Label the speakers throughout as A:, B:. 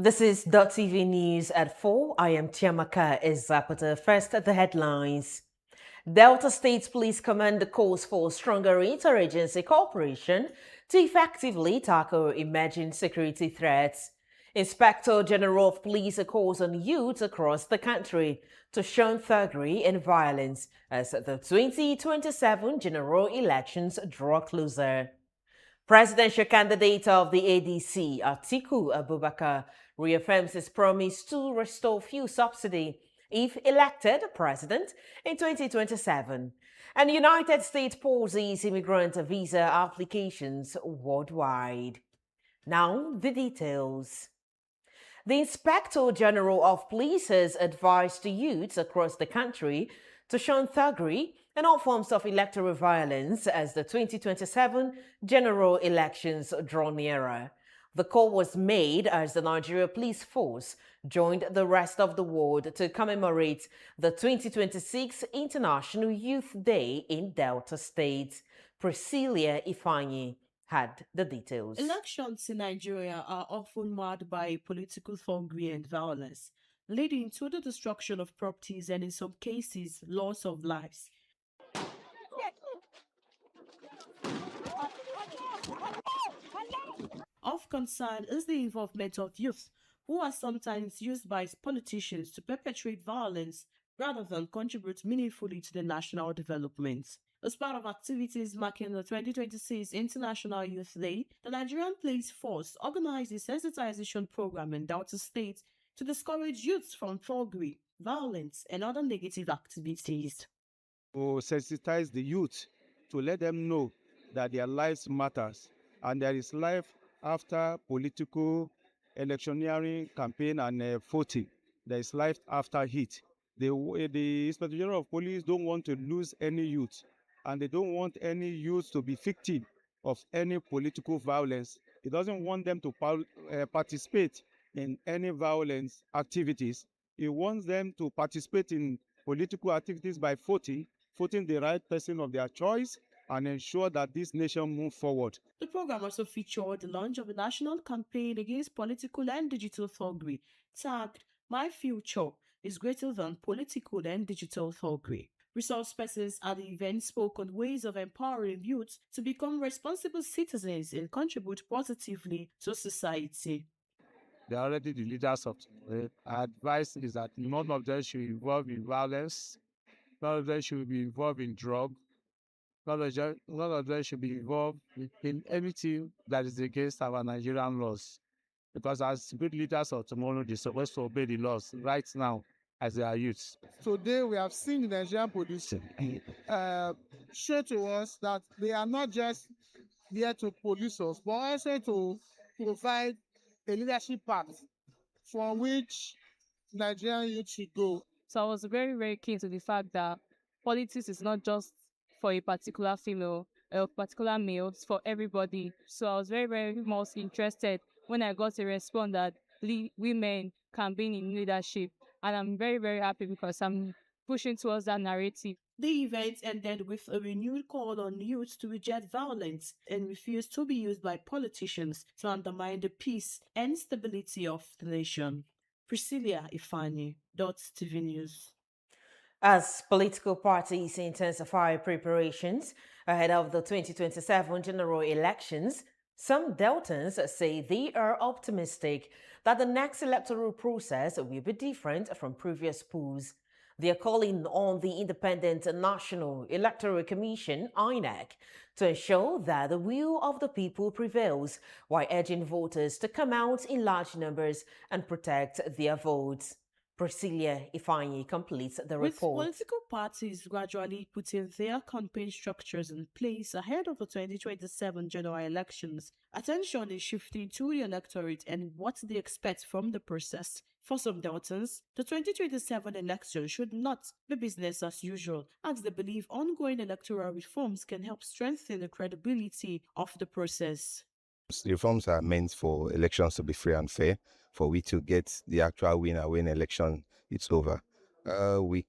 A: This is Dott TV News at 4. I am Chiamaka Ezapata. First, the headlines. Delta State Police Command calls for stronger interagency cooperation to effectively tackle emerging security threats. Inspector General of Police calls on youths across the country to shun thuggery and violence as the 2027 general elections draw closer. Presidential candidate of the ADC, Atiku Abubakar, reaffirms his promise to restore fuel subsidy if elected president in 2027. And United States pauses immigrant visa applications worldwide. Now, the details. The Inspector General of Police has advised youths across the country to shun thuggery and all forms of electoral violence as the 2027 general elections draw nearer. The call was made as the Nigeria Police Force joined the rest of the world to commemorate the 2026 International Youth Day in Delta State. Priscilla Ifanyi had the details.
B: Elections in Nigeria are often marred by political thuggery and violence, leading to the destruction of properties and, in some cases, loss of lives. Of concern is the involvement of youth, who are sometimes used by politicians to perpetrate violence rather than contribute meaningfully to the national development. As part of activities marking the 2026 International Youth Day, the Nigerian Police Force organized a sensitization program in Delta State to discourage youths from thuggery, violence, and other negative activities.
C: To sensitize the youth, to let them know that their lives matters and there is life after political electioneering campaign and voting. There is life after it. The Inspector General of Police don't want to lose any youth, and they don't want any youth to be victim of any political violence. He doesn't want them to participate in any violence activities. He wants them to participate in political activities by voting the right person of their choice, and ensure that this nation move forward.
B: The program also featured the launch of a national campaign against political and digital thuggery, tagged My Future is Greater Than Political and Digital Thuggery. Resource persons at the event spoke on ways of empowering youth to become responsible citizens and contribute positively to society.
C: They are already the leaders of today. Our advice is that none of them should involve in violence, none of them should be involved in drugs, none of them should be involved in anything that is against our Nigerian laws. Because as good leaders of tomorrow, they're supposed to obey the laws right now as they are youths.
D: Today, we have seen the Nigerian police show to us that they are not just there to police us, but also to provide a leadership path from which Nigerian youth should go.
E: So I was very, very keen to the fact that politics is not just for a particular female or a particular male, it's for everybody. So I was very, very much interested when I got a response that women can be in leadership. And I'm very, very happy because I'm pushing towards that narrative.
B: The event ended with a renewed call on youth to reject violence and refuse to be used by politicians to undermine the peace and stability of the nation. Priscilla Ifani, Dott TV News.
A: As political parties intensify preparations ahead of the 2027 general elections, some Deltans say they are optimistic that the next electoral process will be different from previous polls. They are calling on the Independent National Electoral Commission, INEC, to ensure that the will of the people prevails while urging voters to come out in large numbers and protect their votes. Priscilla Ifanyi completes the
B: With
A: report.
B: political parties gradually putting their campaign structures in place ahead of the 2027 general elections, attention is shifting to the electorate and what they expect from the process. For some Deltans, the 2027 election should not be business as usual, as they believe ongoing electoral reforms can help strengthen the credibility of the process.
F: Reforms are meant for elections to be free and fair, for we to get the actual winner when election is over. We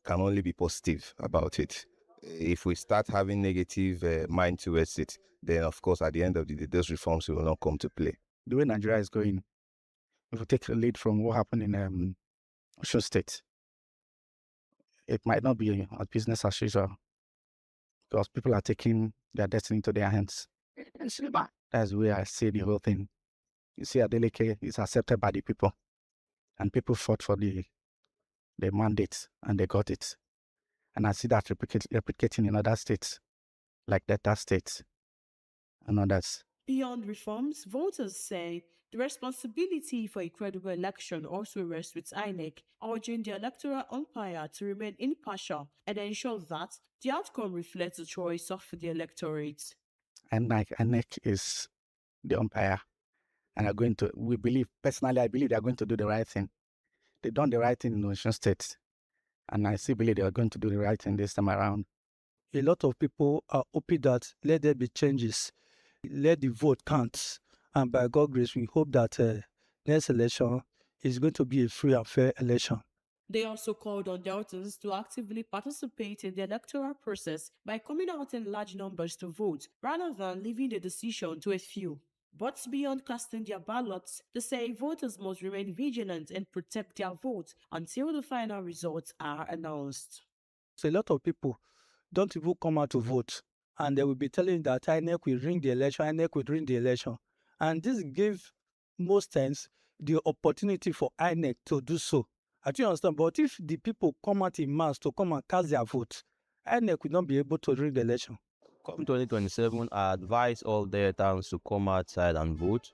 F: can only be positive about it. If we start having negative mind towards it, then of course at the end of the day, those reforms will not come to play.
C: The way Nigeria is going,
G: if we take a lead from what happened in Osun State, it might not be a business as usual because people are taking their destiny into their hands. That's where I see the whole thing. You see, Adeleke is accepted by the people, and people fought for the mandate, and they got it. And I see that replicating in other states, like Delta State and others.
B: Beyond reforms, voters say the responsibility for a credible election also rests with INEC, urging the electoral umpire to remain impartial and ensure that the outcome reflects the choice of the electorate.
G: And like INEC is the umpire, and are going to, personally, I believe they are going to do the right thing. They've done the right thing in Osun State, and I still believe they are going to do the right thing this time around.
H: A lot of people are hoping that let there be changes, let the vote count, and by God's grace, we hope that next election is going to be a free and fair election.
B: They also called on Deltans to actively participate in the electoral process by coming out in large numbers to vote, rather than leaving the decision to a few. But beyond casting their ballots, they say voters must remain vigilant and protect their vote until the final results are announced.
H: So a lot of people don't even come out to vote, and they will be telling that INEC will ring the election, INEC will ring the election. And this gives most times the opportunity for INEC to do so. I do understand, but if the people come out in mass to come and cast their vote, INEC will not be able to ring the election.
I: Come 2027, I advise all Deltans to come outside and vote.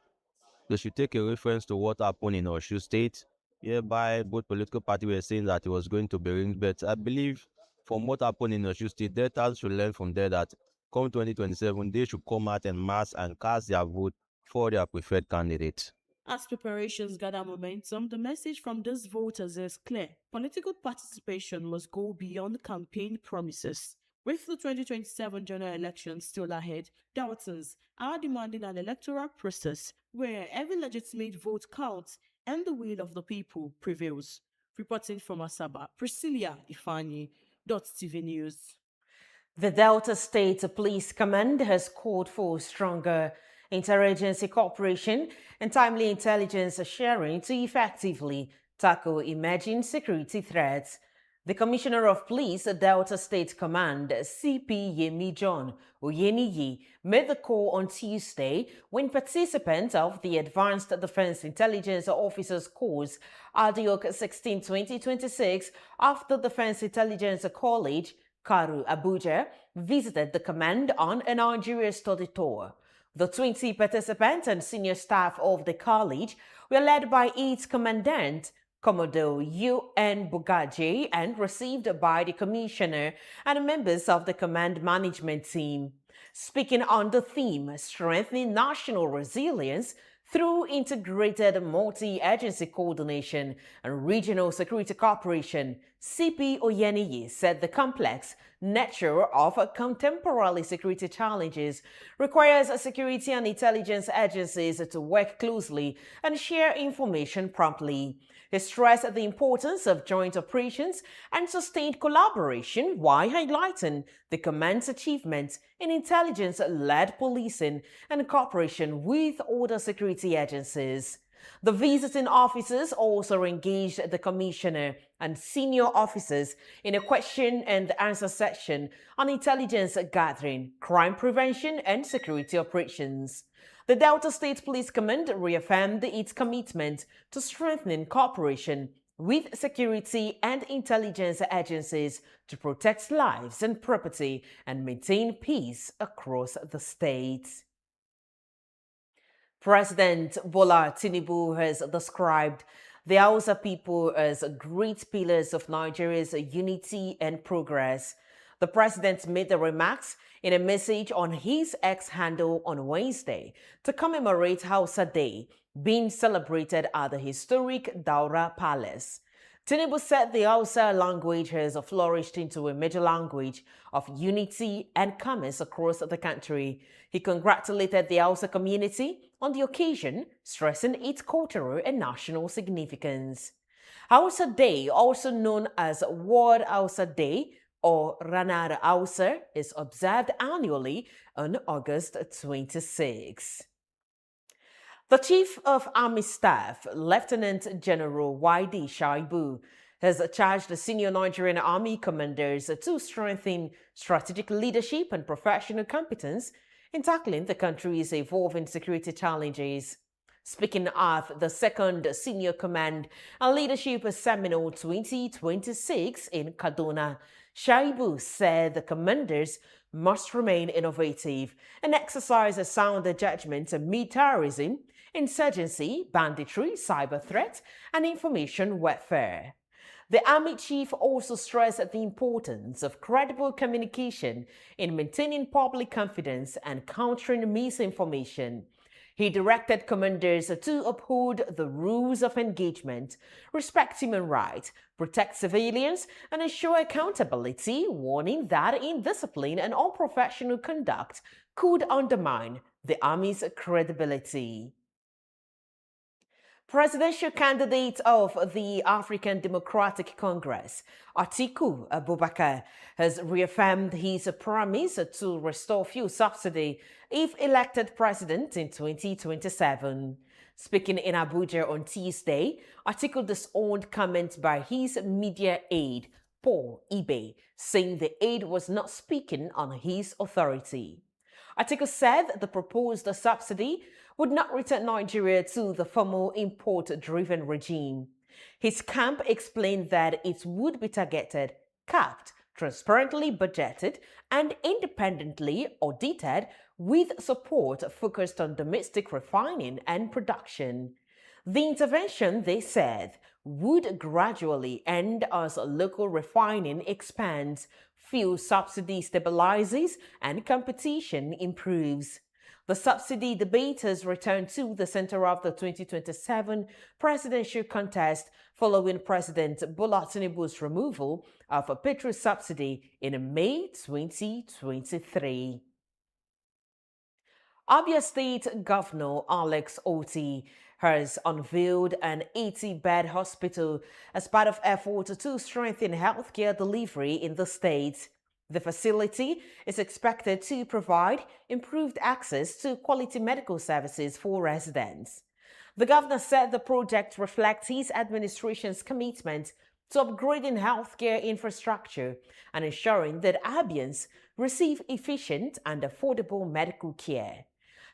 I: They should take a reference to what happened in Osun State, hereby both political parties were saying that it was going to be ringed. But I believe from what happened in Osun State, Deltans should learn from there that come 2027, they should come out en masse and cast their vote for their preferred candidate.
B: As preparations gather momentum, the message from these voters is clear. Political participation must go beyond campaign promises. With the 2027 general elections still ahead, Deltans are demanding an electoral process where every legitimate vote counts and the will of the people prevails. Reporting from Asaba, Priscilla Ifani, Dott TV News.
A: The Delta State Police Command has called for stronger interagency cooperation and timely intelligence sharing to effectively tackle emerging security threats. The Commissioner of Police, Delta State Command, CP Yemi John Oyeniyi, made the call on Tuesday when participants of the Advanced Defense Intelligence Officers course ADIOC 16 2026 of the Defense Intelligence College, Karu, Abuja, visited the command on a Nigeria study tour. The 20 participants and senior staff of the college were led by its commandant, Commodore U.N. Bugaji, and received by the commissioner and members of the command management team. Speaking on the theme, strengthening national resilience through integrated multi-agency coordination and regional security cooperation, CP Oyeniyi said the complex nature of contemporary security challenges requires security and intelligence agencies to work closely and share information promptly. He stressed the importance of joint operations and sustained collaboration while highlighting the command's achievements in intelligence-led policing and cooperation with other security agencies. The visiting officers also engaged the commissioner and senior officers in a question and answer session on intelligence gathering, crime prevention, and security operations. The Delta State Police Command reaffirmed its commitment to strengthening cooperation with security and intelligence agencies to protect lives and property and maintain peace across the state. President Bola Tinubu has described the Hausa people as great pillars of Nigeria's unity and progress. The president made the remarks in a message on his X handle on Wednesday to commemorate Hausa Day, being celebrated at the historic Daura Palace. Tinubu said the Hausa language has flourished into a major language of unity and commerce across the country. He congratulated the Hausa community on the occasion, stressing its cultural and national significance. Hausa Day, also known as World Hausa Day or Ranar Hausa, is observed annually on August 26. The Chief of Army Staff, Lieutenant General YD Shaibu, has charged the senior Nigerian Army commanders to strengthen strategic leadership and professional competence in tackling the country's evolving security challenges. Speaking at the second Senior Command and Leadership Seminar 2026 in Kaduna, Shaibu said the commanders must remain innovative and exercise a sound judgment amid terrorism, insurgency, banditry, cyber threat, and information warfare. The Army Chief also stressed the importance of credible communication in maintaining public confidence and countering misinformation. He directed commanders to uphold the rules of engagement, respect human rights, protect civilians, and ensure accountability, warning that indiscipline and unprofessional conduct could undermine the Army's credibility. Presidential candidate of the African Democratic Congress, Atiku Abubakar, has reaffirmed his promise to restore fuel subsidy if elected president in 2027. Speaking in Abuja on Tuesday, Atiku disowned comments by his media aide, Paul Ibe, saying the aide was not speaking on his authority. Atiku said the proposed subsidy would not return Nigeria to the former import-driven regime. His camp explained that it would be targeted, capped, transparently budgeted, and independently audited with support focused on domestic refining and production. The intervention, they said, would gradually end as local refining expands, fuel subsidy stabilizes, and competition improves. The subsidy debate has returned to the center of the 2027 presidential contest following President Bola Tinubu's removal of a petrol subsidy in May 2023. Abia State Governor Alex Oti has unveiled an 80-bed hospital as part of efforts to strengthen healthcare delivery in the state. The facility is expected to provide improved access to quality medical services for residents. The governor said the project reflects his administration's commitment to upgrading healthcare infrastructure and ensuring that Abians receive efficient and affordable medical care.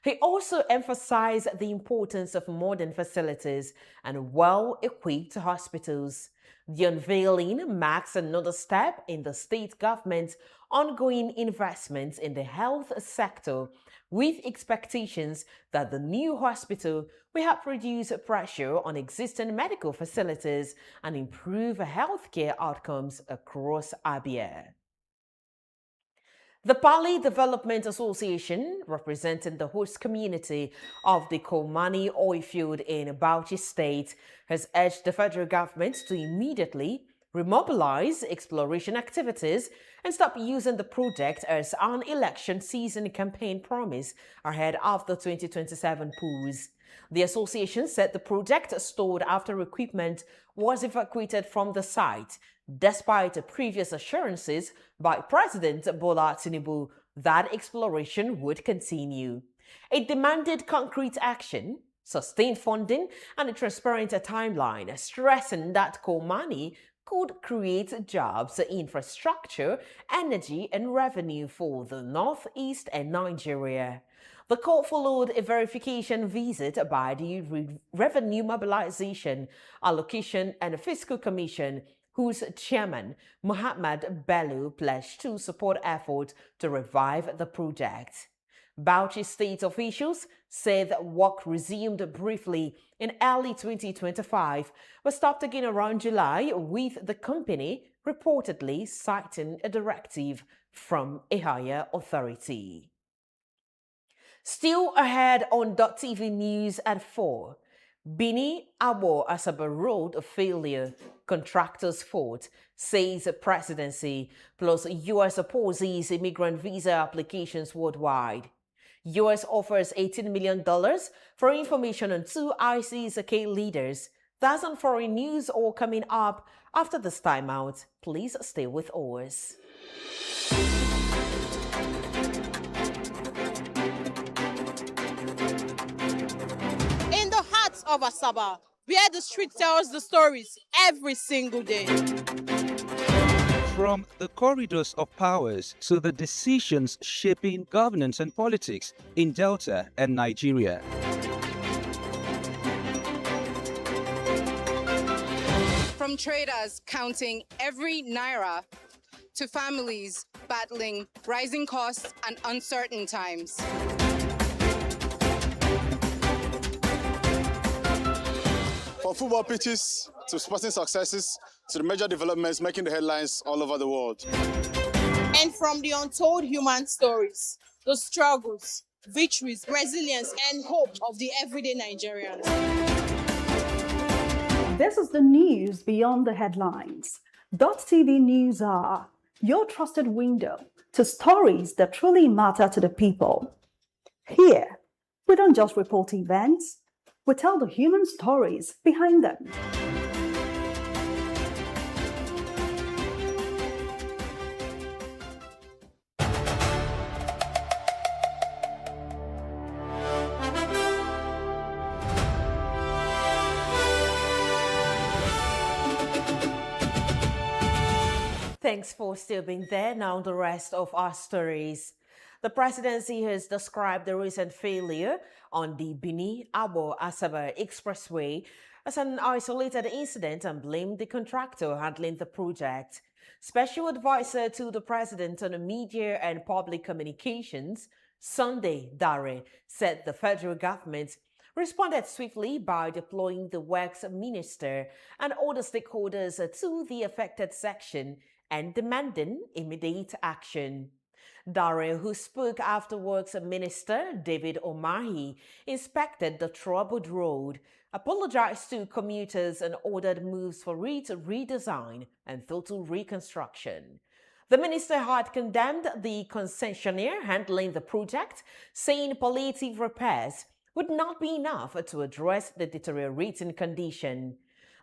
A: He also emphasized the importance of modern facilities and well-equipped hospitals. The unveiling marks another step in the state government's ongoing investments in the health sector, with expectations that the new hospital will help reduce pressure on existing medical facilities and improve healthcare outcomes across Abia. The Pali Development Association, representing the host community of the Kolmani oil field in Bauchi State, has urged the federal government to immediately remobilize exploration activities and stop using the project as an election season campaign promise ahead of the 2027 polls. The association said the project stalled after equipment was evacuated from the site, despite previous assurances by President Bola Tinubu that exploration would continue. It demanded concrete action, sustained funding, and a transparent timeline, stressing that Kolmani could create jobs, infrastructure, energy, and revenue for the Northeast and Nigeria. The call followed a verification visit by the Revenue Mobilization, Allocation and Fiscal Commission, whose chairman, Muhammad Bello, pledged to support efforts to revive the project. Bauchi state officials said that work resumed briefly in early 2025, but stopped again around July, with the company reportedly citing a directive from a higher authority. Still ahead on Dott TV News at 4. Bini Abo Asaba Road a failure, contractors' fault, says presidency, plus U.S. opposes immigrant visa applications worldwide. U.S. offers $18 million for information on two ICSK leaders. That's on foreign news all coming up after this timeout. Please stay with us.
J: streets of Asaba, where the street tells the stories every single day.
K: From the corridors of powers to the decisions shaping governance and politics in Delta and Nigeria.
L: From traders counting every naira to families battling rising costs and uncertain times.
M: From football pitches to sporting successes to the major developments making the headlines all over the world.
J: And from the untold human stories, the struggles, victories, resilience, and hope of the everyday Nigerians.
N: This is the news beyond the headlines. Dott TV News are your trusted window to stories that truly matter to the people. Here, we don't just report events, we tell the human stories behind them.
A: Thanks for still being there. Now the rest of our stories. The presidency has described the recent failure on the Benin-Abo-Asaba Expressway as an isolated incident and blamed the contractor handling the project. Special advisor to the president on media and public communications, Sunday Dare, said the federal government responded swiftly by deploying the works minister and other stakeholders to the affected section and demanding immediate action. Dare, who spoke after Works Minister David Omahi inspected the troubled road, apologized to commuters and ordered moves for its redesign and total reconstruction. The minister had condemned the concessionaire handling the project, saying palliative repairs would not be enough to address the deteriorating condition.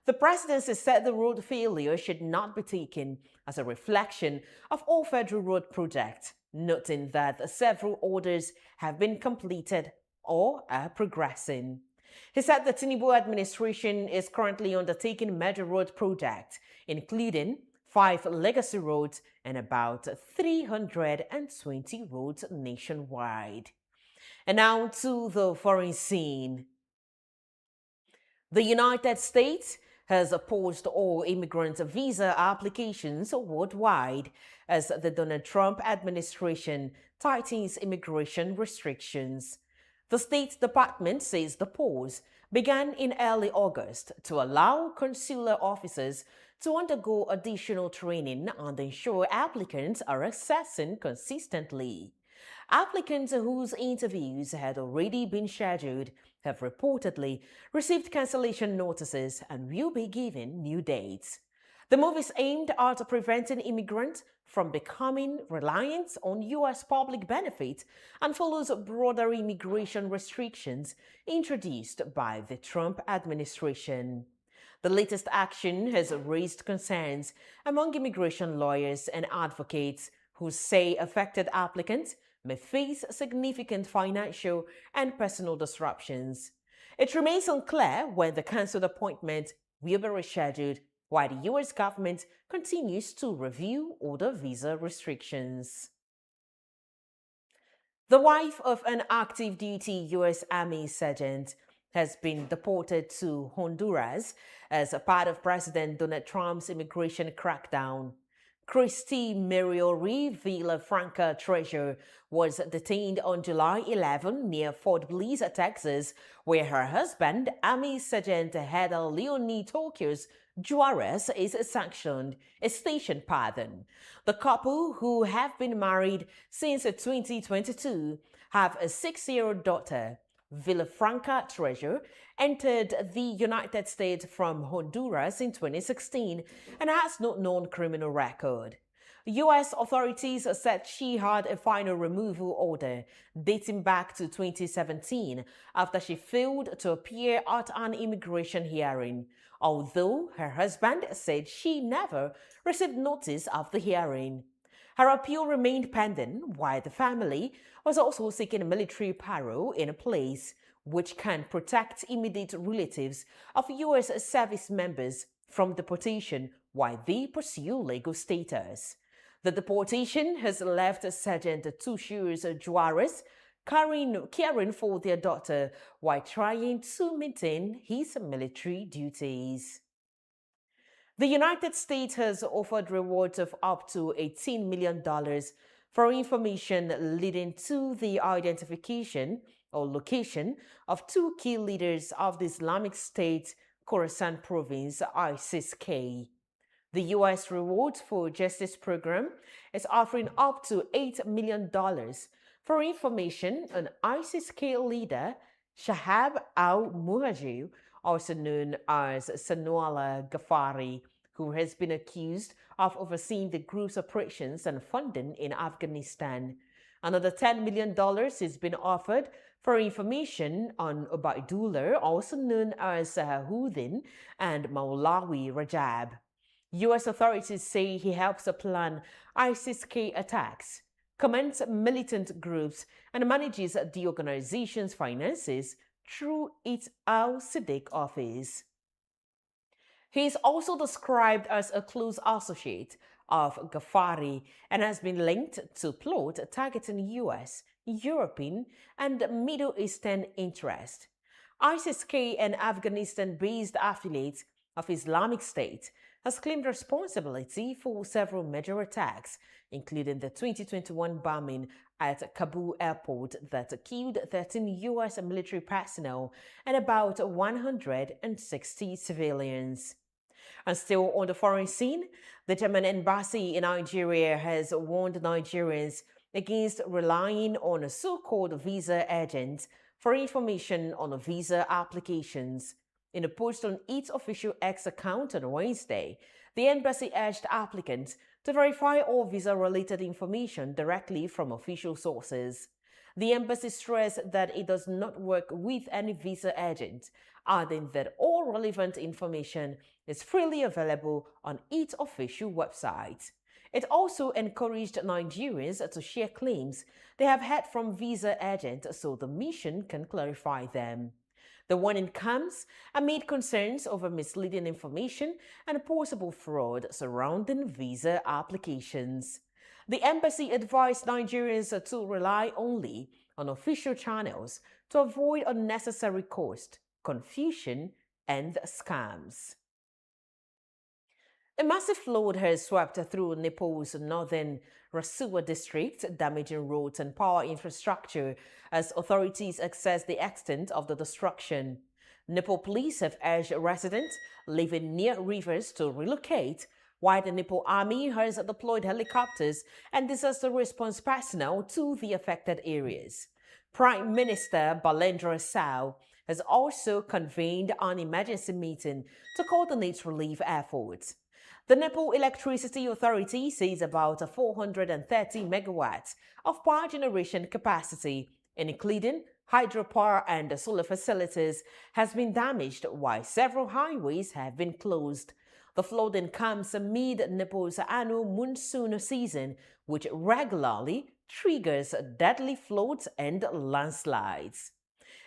A: The presidency said the road failure should not be taken as a reflection of all federal road projects, noting that several orders have been completed or are progressing. He said the Tinubu administration is currently undertaking major road projects, including 5 legacy roads and about 320 roads nationwide. And now to the foreign scene. The United States has paused all immigrant visa applications worldwide as the Donald Trump administration tightens immigration restrictions. The State Department says the pause began in early August to allow consular officers to undergo additional training and ensure applicants are assessing consistently. Applicants whose interviews had already been scheduled have reportedly received cancellation notices and will be given new dates. The move is aimed at preventing immigrants from becoming reliant on U.S. public benefits and follows broader immigration restrictions introduced by the Trump administration. The latest action has raised concerns among immigration lawyers and advocates who say affected applicants may face significant financial and personal disruptions. It remains unclear when the cancelled appointment will be rescheduled, while the U.S. government continues to review other visa restrictions. The wife of an active duty U.S. Army sergeant has been deported to Honduras as a part of President Donald Trump's immigration crackdown. Christy Muriel Villafranca Treasure was detained on July 11 near Fort Bliss, Texas, where her husband, Army Sergeant Heather Leonie Tokios Juarez, is sanctioned, The couple, who have been married since 2022, have a 6-year-old daughter. Villafranca Treasure entered the United States from Honduras in 2016 and has no known criminal record. U.S. authorities said she had a final removal order dating back to 2017 after she failed to appear at an immigration hearing, although her husband said she never received notice of the hearing. Her appeal remained pending, while the family was also seeking military parole in place, which can protect immediate relatives of U.S. service members from deportation while they pursue legal status. The deportation has left Sergeant Tushus Juarez caring for their daughter while trying to maintain his military duties. The United States has offered rewards of up to $18 million for information leading to the identification or location of two key leaders of the Islamic State Khorasan province, ISIS-K. The U.S. Rewards for Justice program is offering up to $8 million for information on ISIS-K leader Shahab al-Muhajir, also known as Sanwala Ghaffari, who has been accused of overseeing the group's operations and funding in Afghanistan. Another $10 million is being offered for information on Ubaidullah, also known as Houdin, and Maulawi Rajab. U.S. authorities say he helps plan ISIS-K attacks, commands militant groups, and manages the organization's finances through its Al-Siddiq office. He is also described as a close associate of Ghaffari and has been linked to plot targeting U.S., European, and Middle Eastern interests. ISIS-K, an Afghanistan-based affiliate of Islamic State, has claimed responsibility for several major attacks, including the 2021 bombing at Kabul airport that killed 13 U.S. military personnel and about 160 civilians. And still on the foreign scene, the German embassy in Nigeria has warned Nigerians against relying on so-called visa agents for information on visa applications. In a post on its official X account on Wednesday, the embassy urged applicants to verify all visa-related information directly from official sources. The embassy stressed that it does not work with any visa agent, adding that all relevant information is freely available on its official website. It also encouraged Nigerians to share claims they have had from visa agents so the mission can clarify them. The warning comes amid concerns over misleading information and possible fraud surrounding visa applications. The embassy advised Nigerians to rely only on official channels to avoid unnecessary cost, confusion, and scams. A massive flood has swept through Nepal's northern Rasuwa district, damaging roads and power infrastructure as authorities assess the extent of the destruction. Nepal police have urged residents living near rivers to relocate, while the Nepal Army has deployed helicopters and disaster response personnel to the affected areas. Prime Minister Balendra Sao has also convened an emergency meeting to coordinate relief efforts. The Nepal Electricity Authority says about 430 megawatts of power generation capacity, including hydropower and solar facilities, has been damaged, while several highways have been closed. The flooding comes amid Nepal's annual monsoon season, which regularly triggers deadly floods and landslides.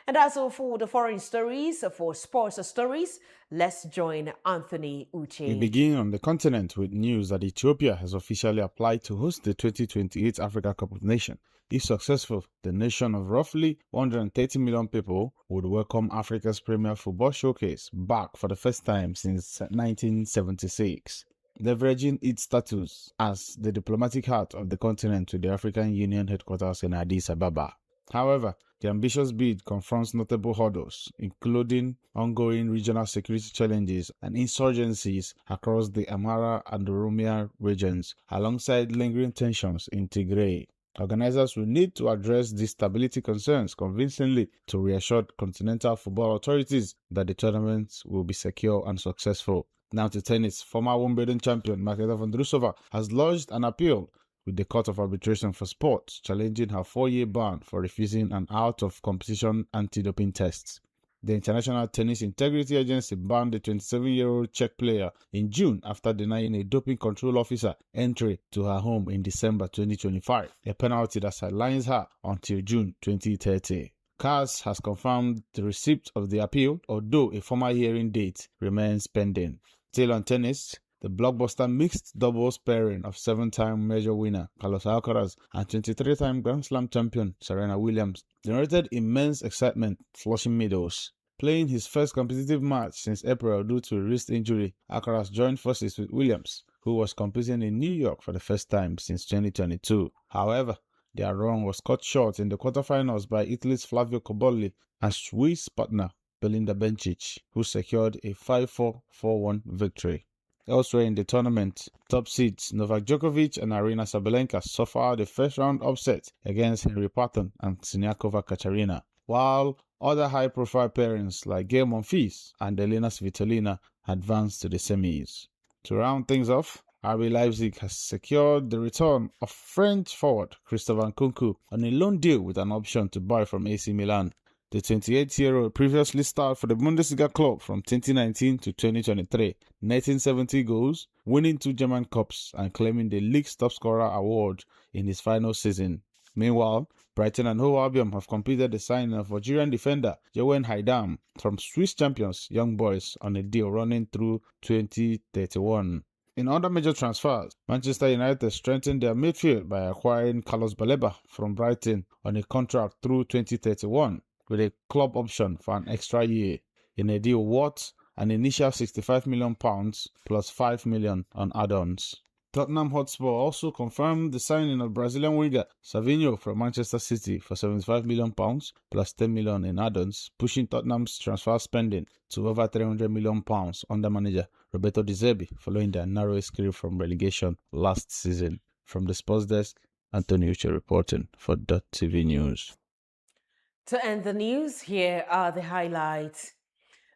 A: And as for the foreign stories, for sports stories, let's join Anthony Uche.
O: We begin on the continent with news that Ethiopia has officially applied to host the 2028 Africa Cup of Nations. If successful, the nation of roughly 130 million people would welcome Africa's premier football showcase back for the first time since 1976. Leveraging its status as the diplomatic heart of the continent to the African Union headquarters in Addis Ababa. However, the ambitious bid confronts notable hurdles, including ongoing regional security challenges and insurgencies across the Amhara and Oromia regions, alongside lingering tensions in Tigray. Organizers will need to address these stability concerns convincingly to reassure continental football authorities that the tournament will be secure and successful. Now to tennis, former Wimbledon champion Marketa Vondrousova has lodged an appeal with the Court of Arbitration for Sports, challenging her 4-year ban for refusing an out-of-competition anti-doping test. The International Tennis Integrity Agency banned the 27-year-old Czech player in June after denying a doping control officer entry to her home in December 2025, a penalty that sidelines her until June 2030. CAS has confirmed the receipt of the appeal, although a formal hearing date remains pending. Still on tennis, the blockbuster mixed doubles pairing of 7-time major winner Carlos Alcaraz and 23-time Grand Slam champion Serena Williams generated immense excitement at Flushing Meadows. Playing his first competitive match since April due to a wrist injury, Alcaraz joined forces with Williams, who was competing in New York for the first time since 2022. However, their run was cut short in the quarterfinals by Italy's Flavio Cobolli and Swiss partner Belinda Bencic, who secured a 5-4, 4-1 victory. Elsewhere in the tournament, top seeds Novak Djokovic and Aryna Sabalenka suffered a first-round upset against Henry Patton and Siniakova Katarina, while other high-profile pairings like Gael Monfils and Elena Svitolina advanced to the semis. To round things off, RB Leipzig has secured the return of French forward Christopher Nkunku on a loan deal with an option to buy from AC Milan. The 28-year-old previously starred for the Bundesliga club from 2019 to 2023, netting 70 goals, winning 2 German Cups and claiming the league's top scorer award in his final season. Meanwhile, Brighton and Hove Albion have completed the signing of Algerian defender Yoann Haidam from Swiss champions Young Boys on a deal running through 2031. In other major transfers, Manchester United strengthened their midfield by acquiring Carlos Baleba from Brighton on a contract through 2031 with a club option for an extra year in a deal worth an initial £65 million plus £5 million on add-ons. Tottenham Hotspur also confirmed the signing of Brazilian winger Savinho from Manchester City for £75 million plus £10 million in add-ons, pushing Tottenham's transfer spending to over £300 million under manager Roberto De Zerbi following their narrow escape from relegation last season. From the sports desk, Anthony Uche reporting for Dott TV News.
A: To end the news, here are the highlights.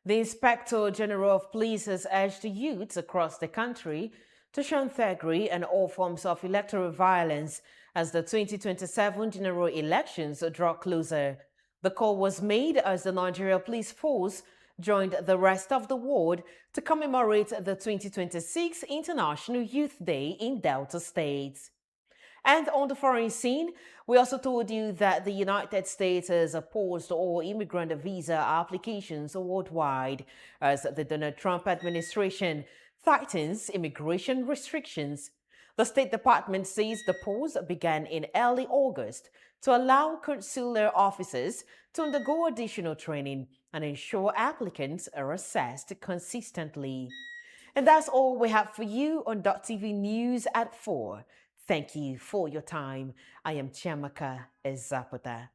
A: The Inspector General of Police has urged youths across the country to shun thuggery and all forms of electoral violence as the 2027 general elections draw closer. The call was made as the Nigeria Police Force joined the rest of the world to commemorate the 2026 International Youth Day in Delta State. And on the foreign scene, we also told you that the United States has opposed all immigrant visa applications worldwide as the Donald Trump administration tightens immigration restrictions. The State Department says the pause began in early August to allow consular officers to undergo additional training and ensure applicants are assessed consistently. And that's all we have for you on Dott TV News at 4. Thank you for your time. I am Chiamaka Ezapota.